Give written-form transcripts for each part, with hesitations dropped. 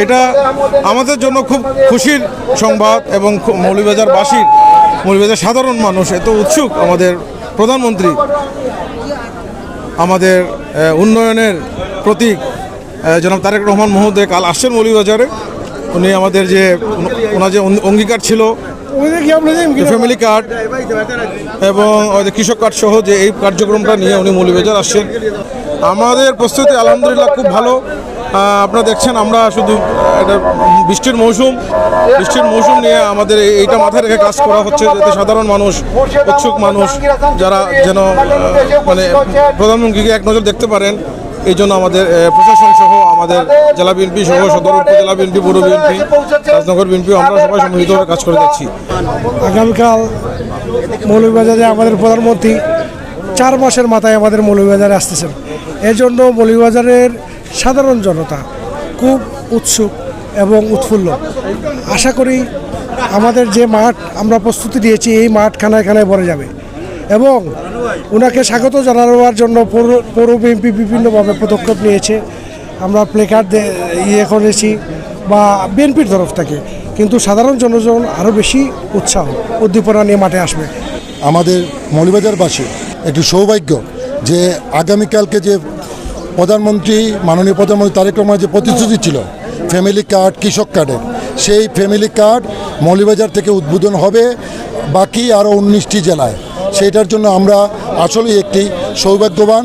এটা আমাদের জন্য খুব খুশির সংবাদ এবং মৌলভীবাজার সাধারণ মানুষ এত উৎসুক। আমাদের প্রধানমন্ত্রী আমাদের উন্নয়নের প্রতীক জনাব তারেক রহমান মহোদয় কাল আসছেন মৌলভীবাজারে। উনি আমাদের ওনার যে অঙ্গীকার ছিল ফ্যামিলি কার্ড এবং কৃষক কার্ড সহ যে এই কার্যক্রমটা নিয়ে উনি মৌলভীবাজার আসছেন। আমাদের প্রস্তুতি আলহামদুলিল্লাহ খুব ভালো। আপনারা দেখছেন আমরা শুধু একটা বৃষ্টির মৌসুম নিয়ে আমাদের এইটা মাথায় রেখে কাজ করা হচ্ছে, যাতে সাধারণ মানুষ, উৎসুক মানুষ যারা যেন মানে প্রধানমন্ত্রীকে এক নজর দেখতে পারেন, এই জন্য আমাদের প্রশাসন সহ আমাদের জেলা বিএনপি সহ সদর উপজেলা বিএনপি, পৌর বিএনপি, রাজনগর বিএনপি আমরা সবাই সম্মিলিতভাবে কাজ করে যাচ্ছি। আগামীকাল মৌলভীবাজারে আমাদের প্রধানমন্ত্রী 4 মাসের মাথায় আমাদের মৌলভীবাজারে আসতেছেন। এজন্য মৌলভীবাজারের সাধারণ জনতা খুব উৎসুক এবং উৎফুল্ল। আশা করি আমাদের যে মাঠ আমরা প্রস্তুতি দিয়েছি এই মাঠ খানায় খানায় ভরে যাবে এবং ওনাকে স্বাগত জানানোর জন্য পৌর বিএনপি বিভিন্নভাবে পদক্ষেপ নিয়েছে। আমরা প্লেকার্ড করেছি বা বিএনপির তরফ থেকে, কিন্তু সাধারণ জনগণ আরও বেশি উৎসাহ উদ্দীপনা নিয়ে মাঠে আসবে। আমাদের মৌলভীবাজারবাসী একটি সৌভাগ্য যে আগামীকালকে যে মাননীয় প্রধানমন্ত্রী তারেক রহমানের যে প্রতিশ্রুতি ছিল ফ্যামিলি কার্ড, কৃষক কার্ডের, সেই ফ্যামিলি কার্ড মৌলভীবাজার থেকে উদ্বোধন হবে বাকি আরও 19টি জেলায়। সেইটার জন্য আমরা আসলেই একটি সৌভাগ্যবান।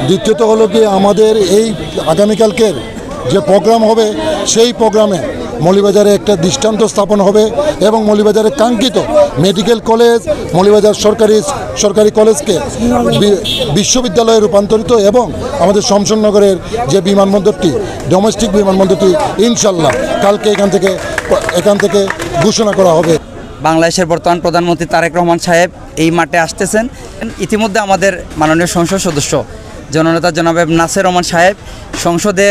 দ্বিতীয়ত হলো কি আমাদের এই আগামীকালকের যে প্রোগ্রাম হবে সেই প্রোগ্রামে মৌলভীবাজারে একটা দৃষ্টান্ত স্থাপন হবে এবং মৌলভীবাজারের কাঙ্ক্ষিত মেডিকেল কলেজ, মৌলভীবাজার সরকারি কলেজকে বিশ্ববিদ্যালয়ে রূপান্তরিত এবং আমাদের শমশেরনগরের যে বিমানবন্দরটি, ডোমেস্টিক বিমানবন্দরটি ইনশাল্লাহ কালকে এখান থেকে ঘোষণা করা হবে। বাংলাদেশের বর্তমান প্রধানমন্ত্রী তারেক রহমান সাহেব এই মাঠে আসতেছেন। ইতিমধ্যে আমাদের মাননীয় সংসদ সদস্য জননেতা জনাব নাসির রহমান সাহেব সংসদে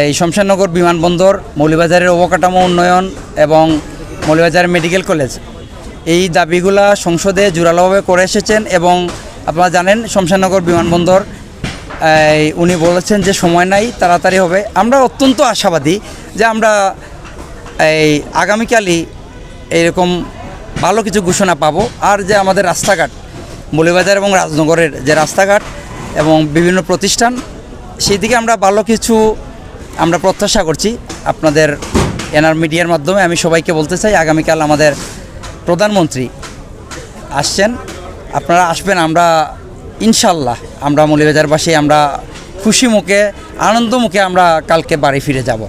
এই শমশেরনগর বিমানবন্দর, মৌলভীবাজারের অবকাঠামো উন্নয়ন এবং মৌলভীবাজার মেডিকেল কলেজ, এই দাবিগুলা সংসদে জোরালোভাবে করে এসেছেন। এবং আপনারা জানেন শমশেরনগর বিমানবন্দর উনি বলেছেন যে সময় নাই, তাড়াতাড়ি হবে। আমরা অত্যন্ত আশাবাদী যে আমরা এই আগামীকালই এরকম ভালো কিছু ঘোষণা পাবো। আর যে আমাদের রাস্তাঘাট, মৌলভীবাজার এবং রাজনগরের যে রাস্তাঘাট এবং বিভিন্ন প্রতিষ্ঠান, সেই দিকে আমরা ভালো কিছু আমরা প্রত্যাশা করছি। আপনাদের এনআর মিডিয়ার মাধ্যমে আমি সবাইকে বলতে চাই, আগামীকাল আমাদের প্রধানমন্ত্রী আসছেন, আপনারা আসবেন। আমরা ইনশাল্লাহ আমরা মৌলভীবাজারবাসী আমরা খুশি মুখে, আনন্দ মুখে আমরা কালকে বাড়ি ফিরে যাব।